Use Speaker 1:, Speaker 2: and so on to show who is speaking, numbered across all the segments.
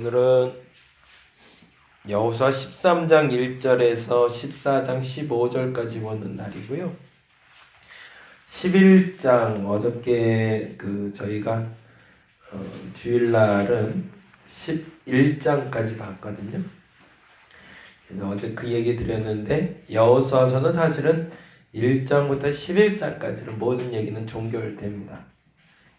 Speaker 1: 오늘은 여호수아 13장 1절에서 14장 15절까지 보는 날이고요. 11장 어저께 저희가 주일날은 11장까지 봤거든요. 그래서 어제 그 얘기 드렸는데 여호수아서는 사실은 1장부터 11장까지는 모든 얘기는 종결됩니다.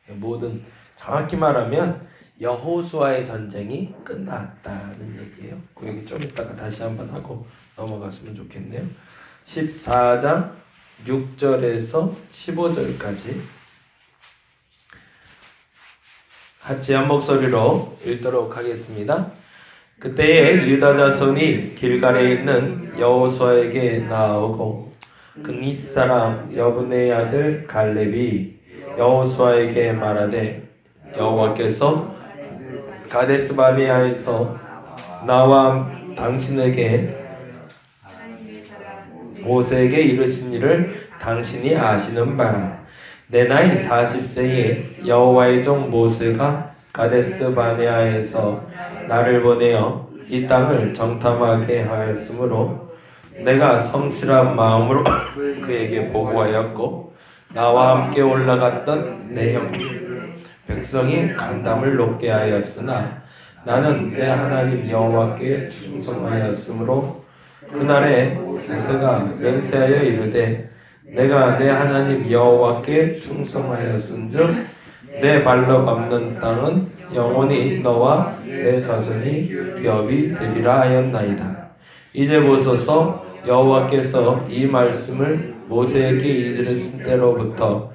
Speaker 1: 모든 정확히 말하면 여호수아의 전쟁이 끝났다는 얘기예요. 그 얘기 좀 이따가 다시 한번 하고 넘어갔으면 좋겠네요. 14장 6절에서 15절까지 같이 한 목소리로 읽도록 하겠습니다. 그때에 유다 자손이 길갈에 있는 여호수아에게 나아오고 그닛 사람 여분의 아들 갈렙이 여호수아에게 말하되 여호와께서 가데스 바네아에서 나와 당신에게 모세에게 이르신 일을 당신이 아시는 바라. 내 나이 40세에 여호와의 종 모세가 가데스 바네아에서 나를 보내어 이 땅을 정탐하게 하였으므로 내가 성실한 마음으로 그에게 보고하였고 나와 함께 올라갔던 내 형 백성이 간담을 높게 하였으나 나는 내 하나님 여호와께 충성하였으므로 그날에 모세가 맹세하여 이르되 내가 내 하나님 여호와께 충성하였은즉 내 발로 밟는 땅은 영원히 너와 내 자손이 기업이 되리라 하였나이다. 이제 보소서 여호와께서 이 말씀을 모세에게 이르신 때로부터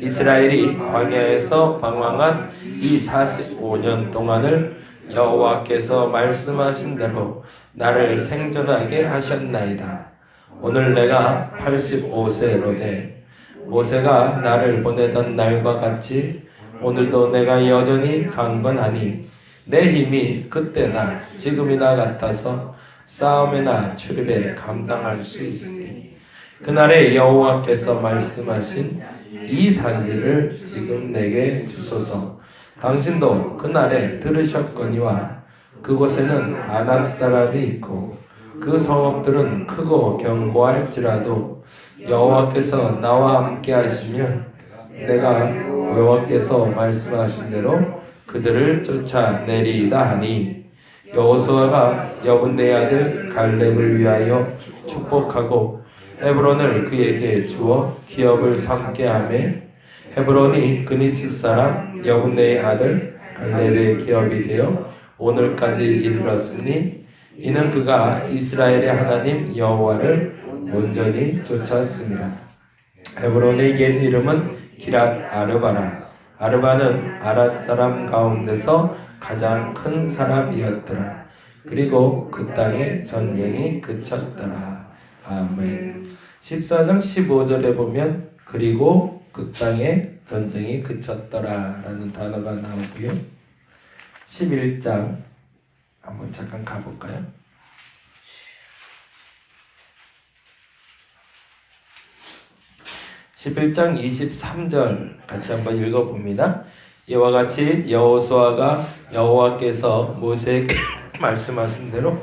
Speaker 1: 이스라엘이 광야에서 방황한 이 45년 동안을 여호와께서 말씀하신 대로 나를 생존하게 하셨나이다. 오늘 내가 85세로되 모세가 나를 보내던 날과 같이 오늘도 내가 여전히 강건하니 내 힘이 그때나 지금이나 같아서 싸움이나 출입에 감당할 수 있으니 그날에 여호와께서 말씀하신 이 산지를 지금 내게 주소서. 당신도 그날에 들으셨거니와 그곳에는 아낙 사람이 있고 그 성읍들은 크고 견고할지라도 여호와께서 나와 함께 하시면 내가 여호와께서 말씀하신 대로 그들을 쫓아내리이다 하니 여호수아가 여분네 아들 갈렙을 위하여 축복하고 헤브론을 그에게 주어 기업을 삼게 하며 헤브론이 그니스 사람 여분네의 아들 갈렙의 기업이 되어 오늘까지 이르렀으니 이는 그가 이스라엘의 하나님 여호와를 온전히 쫓았습니다. 헤브론의 옛 이름은 기랏 아르바라. 아르바는 아랏 사람 가운데서 가장 큰 사람이었더라. 그리고 그 땅에 전쟁이 그쳤더라. 아멘. 14장 15절에 보면 그리고 그 땅에 전쟁이 그쳤더라 라는 단어가 나오고요. 11장 한번 잠깐 가볼까요? 11장 23절 같이 한번 읽어봅니다. 이와 같이 여호수아가 여호와께서 모세에게 말씀하신 대로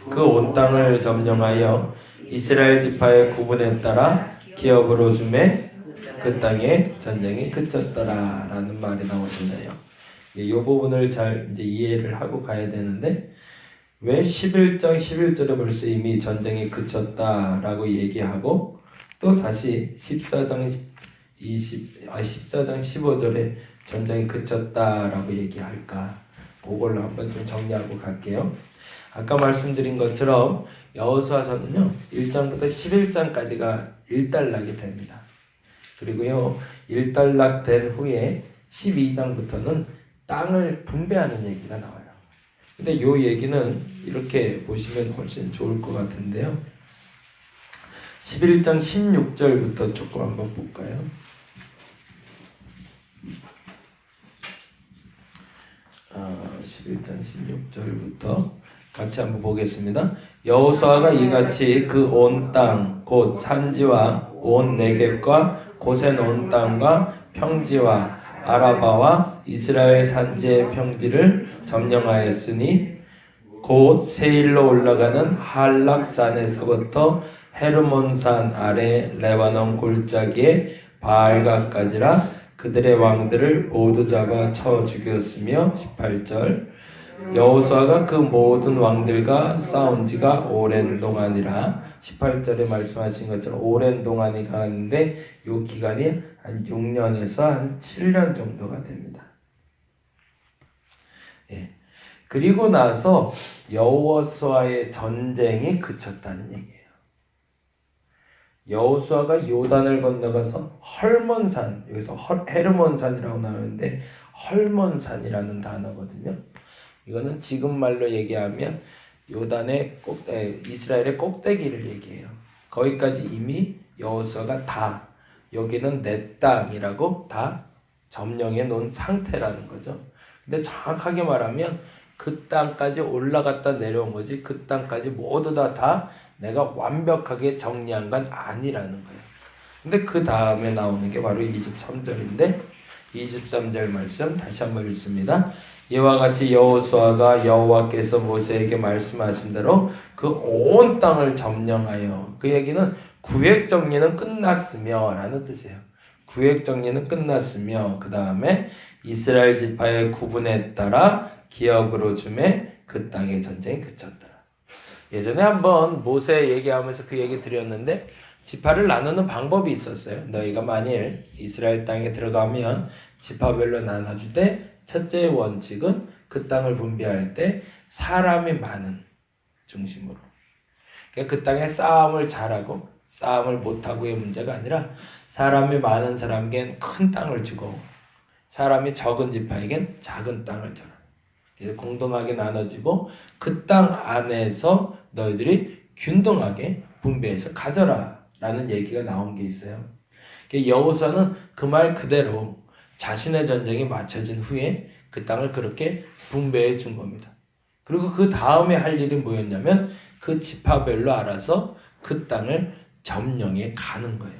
Speaker 1: 그 온 땅을 점령하여 이스라엘 지파의 구분에 따라 기업으로 주매 그 땅에 전쟁이 그쳤더라 라는 말이 나오잖아요. 이 부분을 잘 이제 이해를 하고 가야 되는데 왜 11장 11절에 벌써 이미 전쟁이 그쳤다라고 얘기하고 또 다시 14장 15절에 전쟁이 그쳤다라고 얘기할까? 그걸로 한번 좀 정리하고 갈게요. 아까 말씀드린 것처럼 여호수아서는요 1장부터 11장까지가 일단락이 됩니다. 그리고요 일단락된 후에 12장부터는 땅을 분배하는 얘기가 나와요. 근데 이 얘기는 이렇게 보시면 훨씬 좋을 것 같은데요. 11장 16절부터 조금 한번 볼까요? 아, 11장 16절부터 같이 한번 보겠습니다. 여호수아가 이같이 그 온 땅 곧 산지와 온 네겝과 고센 온 땅과 평지와 아라바와 이스라엘 산지의 평지를 점령하였으니 곧 세일로 올라가는 할락산에서부터 헤르몬산 아래 레바논 골짜기의 바알가까지라 그들의 왕들을 모두 잡아 쳐 죽였으며 18절 여호수아가 그 모든 왕들과 싸운 지가 오랜 동안이라 18절에 말씀하신 것처럼 오랜 동안이 가는데 이 기간이 한 6년에서 한 7년 정도가 됩니다. 예. 그리고 나서 여호수아의 전쟁이 그쳤다는 얘기예요. 여호수아가 요단을 건너가서 헐몬산, 여기서 헤르몬산이라고 나오는데 헐몬산이라는 단어거든요. 이거는 지금 말로 얘기하면 요단의 이스라엘의 꼭대기를 얘기해요. 거기까지 이미 여호수아가 다 여기는 내 땅이라고 다 점령해 놓은 상태라는 거죠. 근데 정확하게 말하면 그 땅까지 올라갔다 내려온 거지 그 땅까지 모두 다 내가 완벽하게 정리한 건 아니라는 거예요. 근데 그 다음에 나오는 게 바로 23절인데 23절 말씀 다시 한번 읽습니다. 이와 같이 여호수아가 여호와께서 모세에게 말씀하신 대로 그 온 땅을 점령하여 그 얘기는 구획 정리는 끝났으며 라는 뜻이에요. 구획 정리는 끝났으며 그 다음에 이스라엘 지파의 구분에 따라 기업으로 주매 그 땅의 전쟁이 그쳤더라. 예전에 한번 모세 얘기하면서 그 얘기 드렸는데 지파를 나누는 방법이 있었어요. 너희가 만일 이스라엘 땅에 들어가면 지파별로 나눠주되 첫째 원칙은 그 땅을 분배할 때 사람이 많은 중심으로. 그러니까 그 땅에 싸움을 잘하고 싸움을 못하고의 문제가 아니라 사람이 많은 사람에겐 큰 땅을 주고 사람이 적은 지파에겐 작은 땅을 줘라. 그래서 공동하게 나눠지고 그 땅 안에서 너희들이 균등하게 분배해서 가져라 라는 얘기가 나온 게 있어요. 여호수아는 그 말 그대로 자신의 전쟁이 마쳐진 후에 그 땅을 그렇게 분배해 준 겁니다. 그리고 그 다음에 할 일이 뭐였냐면 그 지파별로 알아서 그 땅을 점령해 가는 거예요.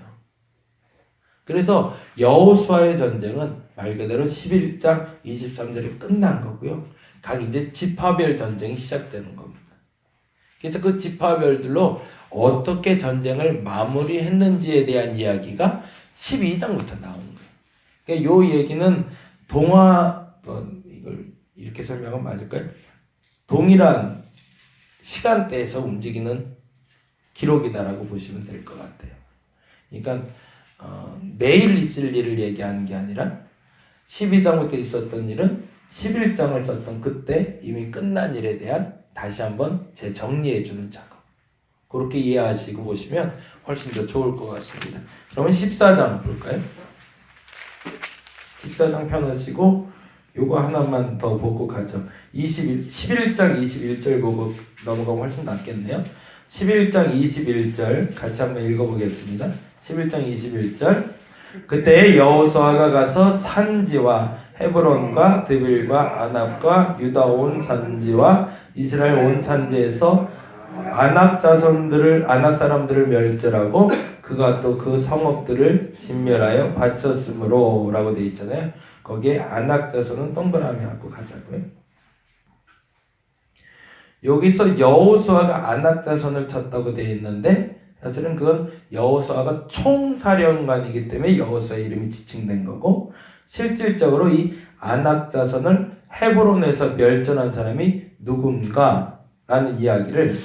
Speaker 1: 그래서 여호수아의 전쟁은 말 그대로 11장 23절에 끝난 거고요. 각 이제 지파별 전쟁이 시작되는 겁니다. 그래서 그 지파별들로 어떻게 전쟁을 마무리했는지에 대한 이야기가 12장부터 나오는 거예요. 그러니까 요 얘기는 이걸 이렇게 설명하면 맞을까요? 동일한 시간대에서 움직이는 기록이다라고 보시면 될 것 같아요. 그러니까 내일 있을 일을 얘기하는 게 아니라 12장부터 있었던 일은 11장을 썼던 그때 이미 끝난 일에 대한 다시 한번 재정리해주는 작업. 그렇게 이해하시고 보시면 훨씬 더 좋을 것 같습니다. 그러면 14장 볼까요? 14장 펴놓으시고 요거 하나만 더 보고 가죠. 11장 21절 보고 넘어가면 훨씬 낫겠네요. 11장 21절 같이 한번 읽어보겠습니다. 11장 21절 그때 여호수아가 가서 산지와 헤브론과 드빌과 아납과 유다 온 산지와 이스라엘 온 산지에서 아낙 사람들을 멸절하고 그가 또 그 성읍들을 진멸하여 바쳤으므로 라고 되어 있잖아요. 거기에 아낙 자손은 동그라미 하고 가자고요. 여기서 여호수아가 아낙 자손을 쳤다고 되어 있는데 사실은 그건 여호수아가 총사령관이기 때문에 여호수아의 이름이 지칭된 거고 실질적으로 이 아낙 자손을 헤브론에서 멸절한 사람이 누군가 라는 이야기를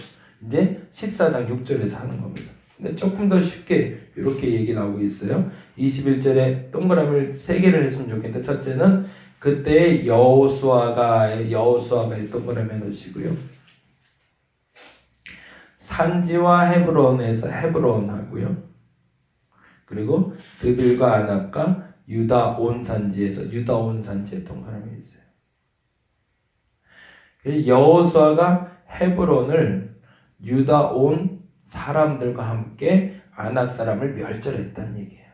Speaker 1: 이제 14장 6절에서 하는 겁니다. 근데 조금 더 쉽게 이렇게 얘기 나오고 있어요. 21절에 동그라미를 3개를 했으면 좋겠는데 첫째는 그때 여호수아가의 동그라미 놓으시고요. 산지와 헤브론에서 헤브론 하고요. 그리고 드빌과 아낙과 유다 온 산지에서 유다 온 산지에 동그라미 있어요. 여호수아가 헤브론을 유다 온 사람들과 함께 아낙 사람을 멸절했다는 얘기예요.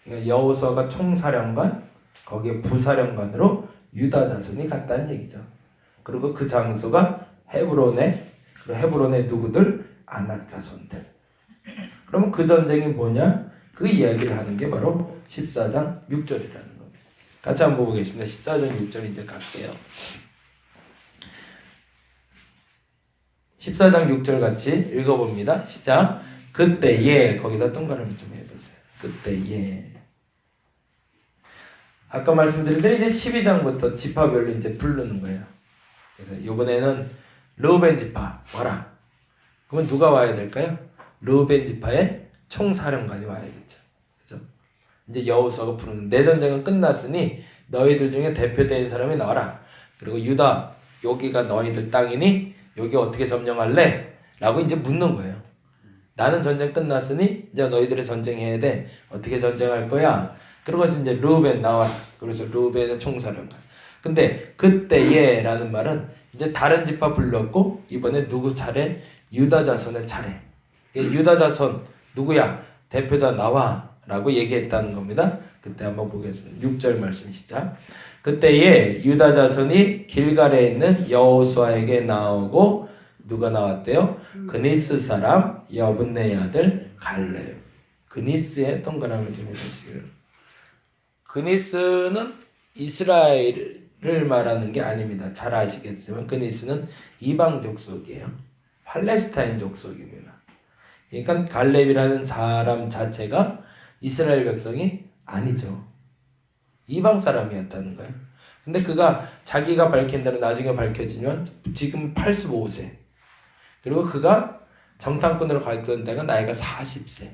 Speaker 1: 그러니까 여호수아가 총사령관, 거기에 부사령관으로 유다 자손이 갔다는 얘기죠. 그리고 그 장소가 헤브론의 누구들? 아낙 자손들. 그러면 그 전쟁이 뭐냐? 그 이야기를 하는 게 바로 14장 6절이라는 겁니다. 같이 한번 보겠습니다. 14장 6절 이제 갈게요. 14장 6절 같이 읽어봅니다. 시작. 그때에 거기다 동그라미 좀 해보세요. 그때에 아까 말씀드린 대로 이제 12장부터 지파별로 이제 부르는 거예요. 그래서 이번에는 르우벤 지파 와라. 그러면 누가 와야 될까요? 르우벤 지파의 총사령관이 와야겠죠. 그죠? 이제 여호수아가 부르는 내 전쟁은 끝났으니 너희들 중에 대표된 사람이 나와라. 그리고 유다 여기가 너희들 땅이니 여기 어떻게 점령할래? 라고 이제 묻는 거예요. 나는 전쟁 끝났으니 이제 너희들이 전쟁해야 돼. 어떻게 전쟁할 거야? 그러고서 이제 르우벤 나와라. 그래서 르우벤의 총사령관. 근데 그때에 라는 말은 이제 다른 지파 불렀고 이번에 누구 차례? 유다 자손의 차례. 유다 자손 누구야? 대표자 나와 라고 얘기했다는 겁니다. 그때 한번 보겠습니다. 6절 말씀 시작. 그때에 유다 자손이 길갈에 있는 여호수아에게 나오고 누가 나왔대요? 그니스 사람 여분네 아들 갈렙. 그니스의 동그라미 좀 해주시고요. 그니스는 이스라엘을 말하는 게 아닙니다. 잘 아시겠지만 그니스는 이방 족속이에요. 팔레스타인 족속입니다. 그러니까 갈렙이라는 사람 자체가 이스라엘 백성이 아니죠. 이방 사람이었다는 거예요. 근데 그가 자기가 밝힌 대로 나중에 밝혀지면 지금 85세. 그리고 그가 정탐꾼으로 갔던 때가 나이가 40세.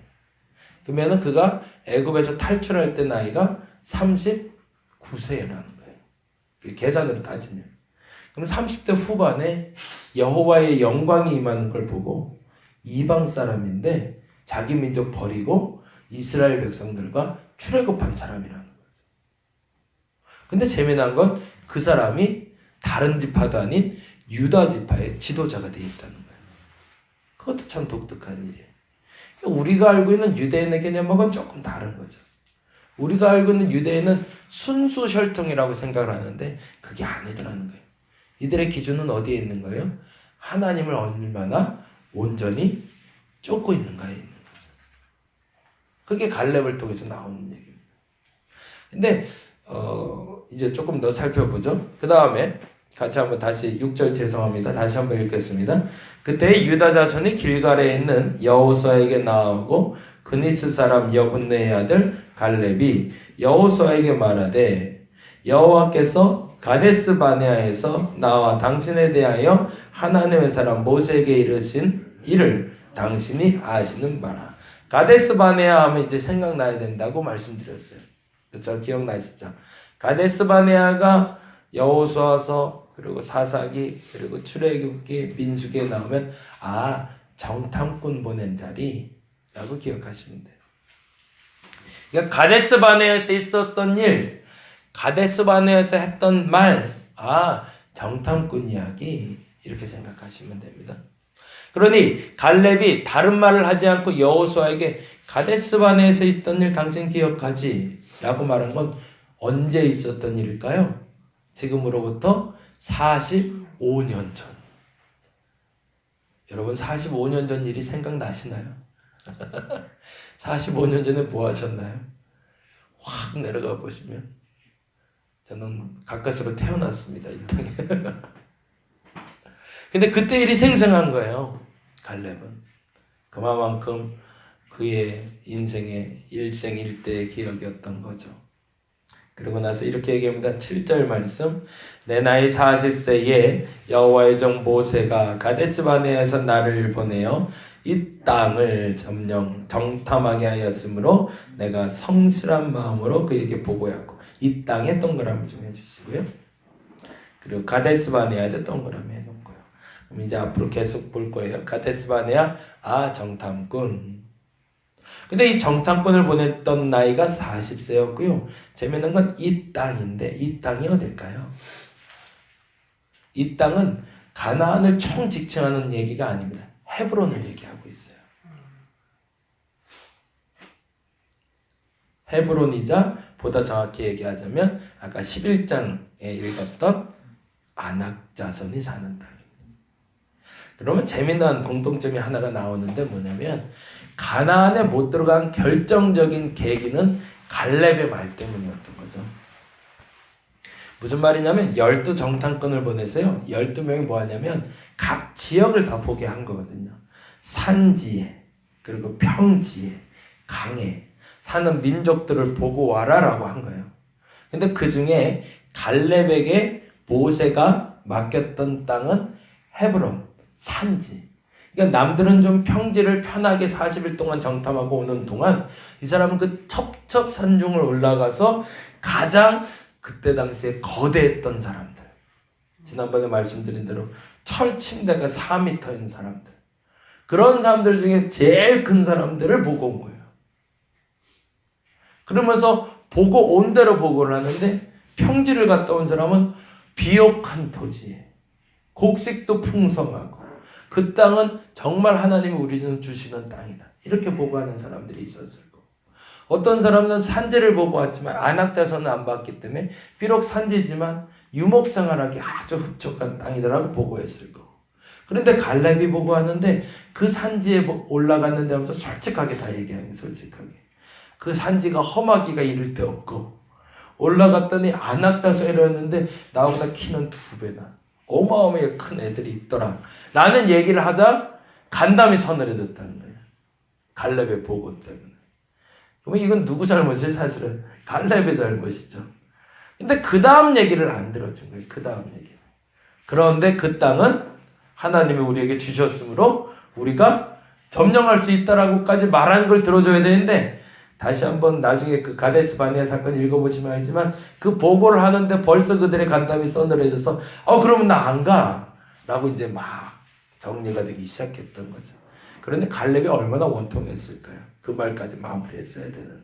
Speaker 1: 그러면은 그가 애굽에서 탈출할 때 나이가 39세라는 거예요. 계산으로 따지면. 그럼 30대 후반에 여호와의 영광이 임하는 걸 보고 이방 사람인데 자기 민족 버리고 이스라엘 백성들과 출애굽한 사람이라는 거죠. 근데 재미난 건 그 사람이 다른 지파도 아닌 유다 지파의 지도자가 되어 있다는 거예요. 그것도 참 독특한 일이에요. 우리가 알고 있는 유대인의 개념하고는 조금 다른 거죠. 우리가 알고 있는 유대인은 순수 혈통이라고 생각을 하는데 그게 아니더라는 거예요. 이들의 기준은 어디에 있는 거예요? 하나님을 얼마나 온전히 쫓고 있는가에 있는 거죠. 그게 갈렙을 통해서 나오는 얘기입니다. 근데 이제 조금 더 살펴보죠. 그 다음에 같이 한번 다시 6절 죄송합니다. 다시 한번 읽겠습니다. 그때 유다 자손이 길갈에 있는 여호수아에게 나오고 그니스 사람 여분네의 아들 갈렙이 여호수아에게 말하되 여호와께서 가데스 바네아에서 나와 당신에 대하여 하나님의 사람 모세에게 이르신 일을 당신이 아시는 바라. 가데스 바네아 하면 이제 생각나야 된다고 말씀드렸어요. 그렇죠? 기억나시죠? 가데스 바네아가 여호수아서 그리고 사사기 그리고 출애굽기 민수기에 나오면 정탐꾼 보낸 자리라고 기억하시면 돼요. 그러니까 가데스 바네아에서 있었던 일, 가데스 바네아에서 했던 말, 정탐꾼 이야기 이렇게 생각하시면 됩니다. 그러니 갈렙이 다른 말을 하지 않고 여호수아에게 가데스 바네아에서 있던 일 당신 기억하지? 라고 말한 건 언제 있었던 일일까요? 지금으로부터 45년 전. 여러분 45년 전 일이 생각나시나요? 45년 전에 뭐 하셨나요? 확 내려가 보시면 저는 가까스로 태어났습니다. 이 땅에. 근데 그때 일이 생생한 거예요. 갈렙은. 그만큼 그의 인생의 일생일대의 기억이었던 거죠. 그리고 나서 이렇게 얘기합니다. 7절 말씀. 내 나이 40세에 여호와의 종 모세가 가데스 바네아에서 나를 보내어 이 땅을 정탐하게 하였으므로 내가 성실한 마음으로 그에게 보고하고 이 땅에 동그라미 좀 해주시고요. 그리고 가데스 바네아에도 동그라미 해놓고요. 그럼 이제 앞으로 계속 볼 거예요. 가데스 바네아 정탐꾼. 근데 이 정탐꾼을 보냈던 나이가 40세였고요. 재미있는 건 이 땅인데 이 땅이 어딜까요? 이 땅은 가나안을 총 직칭하는 얘기가 아닙니다. 헤브론을 얘기하고 있어요. 헤브론이자 보다 정확히 얘기하자면 아까 11장에 읽었던 아낙 자손이 사는 땅입니다. 그러면 재미난 공통점이 하나가 나오는데 뭐냐면 가나안에 못 들어간 결정적인 계기는 갈렙의 말 때문이었던 거죠. 무슨 말이냐면 12정탐꾼을 보내서요. 12명이 뭐 하냐면 각 지역을 다 보게 한 거거든요. 산지에 그리고 평지에 강에 사는 민족들을 보고 와라라고 한 거예요. 근데 그 중에 갈렙에게 모세가 맡겼던 땅은 헤브론, 산지. 그러니까 남들은 좀 평지를 편하게 40일 동안 정탐하고 오는 동안 이 사람은 그 첩첩산중을 올라가서 가장 그때 당시에 거대했던 사람들. 지난번에 말씀드린 대로 철 침대가 4m인 사람들. 그런 사람들 중에 제일 큰 사람들을 보고 온 거예요. 그러면서 보고 온 대로 보고를 하는데 평지를 갔다 온 사람은 비옥한 토지에 곡식도 풍성하고 그 땅은 정말 하나님이 우리는 주시는 땅이다. 이렇게 보고하는 사람들이 있었을 거고 어떤 사람은 산지를 보고 왔지만 안악자손은 안 봤기 때문에 비록 산지지만 유목생활하기 아주 흡족한 땅이다라고 보고했을 거고 그런데 갈렙이 보고하는데 그 산지에 올라갔는데 하면서 솔직하게 다 얘기하는 솔직하게 그 산지가 험하기가 이를 데 없고 올라갔더니 안악자손이었는데 나보다 키는 2배나 어마어마하게 큰 애들이 있더라 라는 얘기를 하자 간담이 서늘해졌다는 거예요. 갈렙의 보고 때문에. 그러면 이건 누구 잘못이에요? 사실은 갈렙의 잘못이죠. 근데 그 다음 얘기를 안 들어준 거예요. 그 다음 얘기를. 그런데 그 땅은 하나님이 우리에게 주셨으므로 우리가 점령할 수 있다라고까지 말하는 걸 들어줘야 되는데 다시 한번 나중에 그 가데스 바네아 사건 읽어보시면 알지만 그 보고를 하는데 벌써 그들의 간담이 서늘해져서 그러면 나 안 가 라고 이제 막 정리가 되기 시작했던 거죠. 그런데 갈렙이 얼마나 원통했을까요? 그 말까지 마무리했어야 되는데.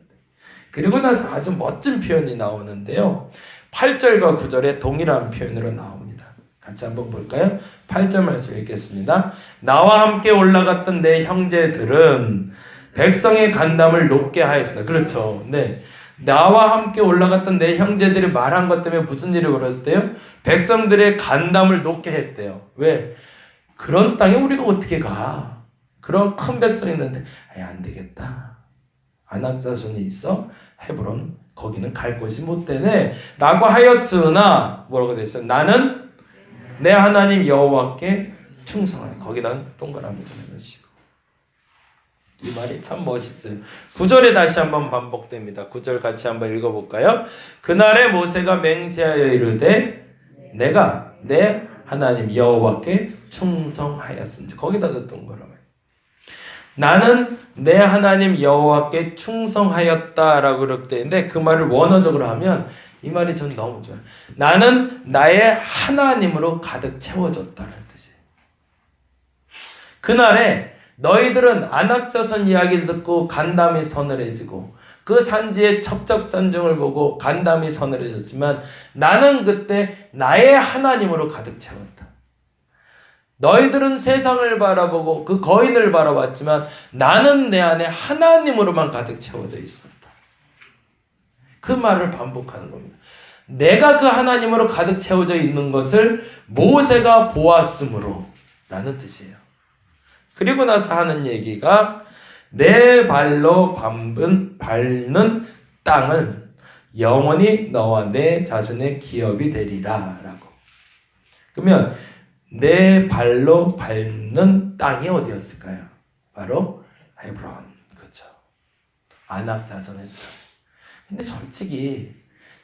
Speaker 1: 그리고 나서 아주 멋진 표현이 나오는데요. 8절과 9절에 동일한 표현으로 나옵니다. 같이 한번 볼까요? 8절 말씀 읽겠습니다. 나와 함께 올라갔던 내 형제들은 백성의 간담을 높게 하였으나. 그렇죠. 네. 나와 함께 올라갔던 내 형제들이 말한 것 때문에 무슨 일이 벌어졌대요? 백성들의 간담을 높게 했대요. 왜? 그런 땅에 우리가 어떻게 가? 그런 큰 백성이 있는데 안 되겠다. 안악자손이 있어. 헤브론 거기는 갈 곳이 못 되네. 라고 하였으나 뭐라고 됐어요? 나는 내 하나님 여호와께 충성하여. 거기다 동그라미 좀 해놓으시고. 이 말이 참 멋있어요. 9절에 다시 한번 반복됩니다. 9절 같이 한번 읽어볼까요? 그날에 모세가 맹세하여 이르되 내가 내 하나님 여호와께 충성하였은지. 거기다 넣었던 거라고요. 나는 내 하나님 여호와께 충성하였다라고 그렇게 되는데 그 말을 원어적으로 하면 이 말이 전 너무 좋아요. 나는 나의 하나님으로 가득 채워졌다는 뜻이에요. 그날에 너희들은 안악자손 이야기를 듣고 간담이 서늘해지고 그 산지의 첩첩산중을 보고 간담이 서늘해졌지만 나는 그때 나의 하나님으로 가득 채웠다. 너희들은 세상을 바라보고 그 거인을 바라봤지만 나는 내 안에 하나님으로만 가득 채워져 있었다. 그 말을 반복하는 겁니다. 내가 그 하나님으로 가득 채워져 있는 것을 모세가 보았으므로 라는 뜻이에요. 그리고 나서 하는 얘기가 내 발로 밟는 땅을 영원히 너와 내 자손의 기업이 되리라 라고. 그러면 내 발로 밟는 땅이 어디였을까요? 바로 헤브론. 그렇죠. 아낙 자손의 땅. 근데 솔직히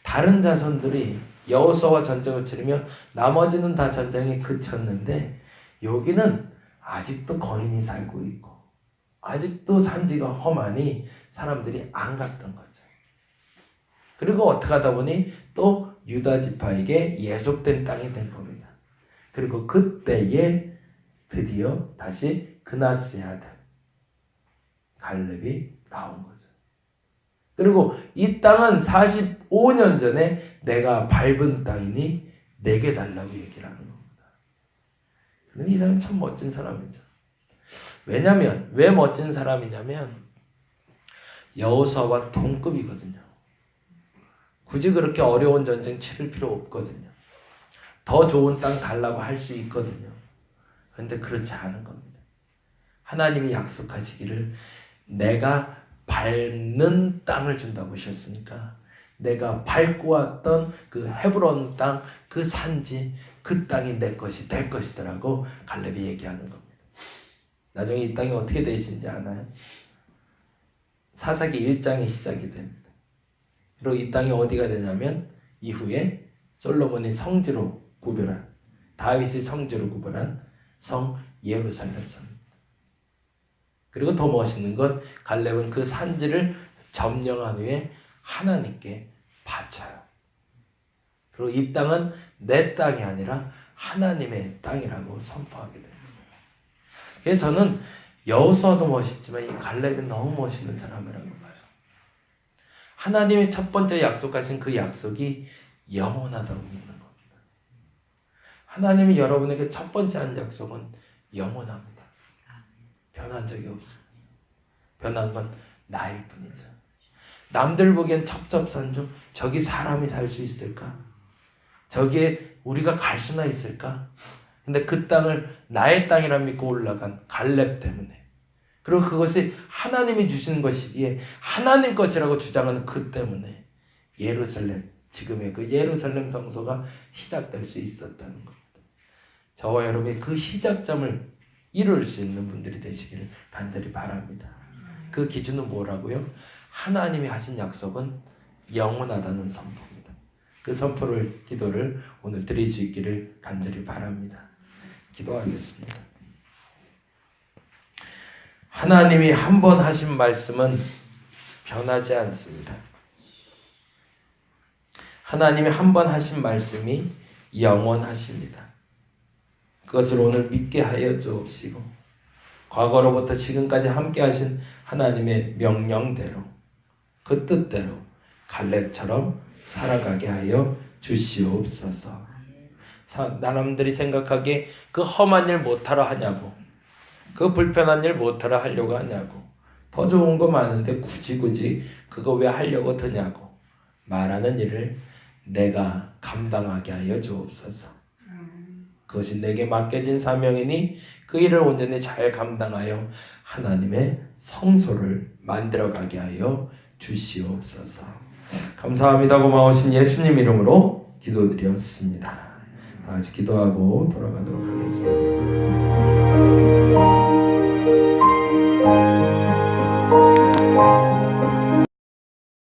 Speaker 1: 다른 자손들이 여호수아와 전쟁을 치르며 나머지는 다 전쟁에 그쳤는데 여기는 아직도 거인이 살고 있고 아직도 산지가 험하니 사람들이 안 갔던 거죠. 그리고 어떻게 하다 보니 또 유다 지파에게 예속된 땅이 된 겁니다. 그리고 그때에 드디어 다시 그나스의 아들 갈렙이 나온 거죠. 그리고 이 땅은 45년 전에 내가 밟은 땅이니 내게 달라고 얘기를 하는 겁니다. 이 사람이 참 멋진 사람이죠. 왜냐면 왜 멋진 사람이냐면 여호수아와 동급이거든요. 굳이 그렇게 어려운 전쟁 치를 필요 없거든요. 더 좋은 땅 달라고 할 수 있거든요. 그런데 그렇지 않은 겁니다. 하나님이 약속하시기를 내가 밟는 땅을 준다고 하셨으니까 내가 밟고 왔던 그 헤브론 땅, 그 산지, 그 땅이 내 것이 될 것이더라고 갈렙이 얘기하는 겁니다. 나중에 이 땅이 어떻게 되신지 아나요? 사사기 1장이 시작이 됩니다. 그리고 이 땅이 어디가 되냐면 이후에 솔로몬이 성지로 구별한, 다윗이 성지로 구별한 성 예루살렘 성입니다. 그리고 더 멋있는 건 갈렙은 그 산지를 점령한 후에 하나님께 바쳐요. 그리고 이 땅은 내 땅이 아니라 하나님의 땅이라고 선포하게 됩니다. 그래서 저는 여호수아도 멋있지만 이 갈렙이 너무 멋있는 사람이라고 봐요. 하나님이 첫 번째 약속하신 그 약속이 영원하다고 믿는 겁니다. 하나님이 여러분에게 첫 번째 한 약속은 영원합니다. 변한 적이 없어요. 변한 건 나일 뿐이죠. 남들 보기엔 첩첩산중, 저기 사람이 살 수 있을까? 저기에 우리가 갈 수나 있을까? 근데 그 땅을 나의 땅이라 믿고 올라간 갈렙 때문에, 그리고 그것이 하나님이 주시는 것이기에 하나님 것이라고 주장하는 그 때문에 예루살렘, 지금의 그 예루살렘 성소가 시작될 수 있었다는 겁니다. 저와 여러분이 그 시작점을 이룰 수 있는 분들이 되시기를 간절히 바랍니다. 그 기준은 뭐라고요? 하나님이 하신 약속은 영원하다는 선포입니다. 그 선포를, 기도를 오늘 드릴 수 있기를 간절히 바랍니다. 기도하겠습니다. 하나님이 한 번 하신 말씀은 변하지 않습니다. 하나님이 한 번 하신 말씀이 영원하십니다. 그것을 오늘 믿게 하여 주옵시고, 과거로부터 지금까지 함께 하신 하나님의 명령대로, 그 뜻대로 갈렙처럼 살아가게 하여 주시옵소서. 사람들이 생각하기에 그 험한 일 못하러 하냐고, 그 불편한 일 못하러 하려고 하냐고, 더 좋은 거 많은데 굳이 그거 왜 하려고 드냐고 말하는 일을 내가 감당하게 하여 주옵소서. 그것이 내게 맡겨진 사명이니 그 일을 온전히 잘 감당하여 하나님의 성소를 만들어가게 하여 주시옵소서. 감사합니다. 고마우신 예수님 이름으로 기도드렸습니다. 다 같이 기도하고 돌아가도록 하겠습니다.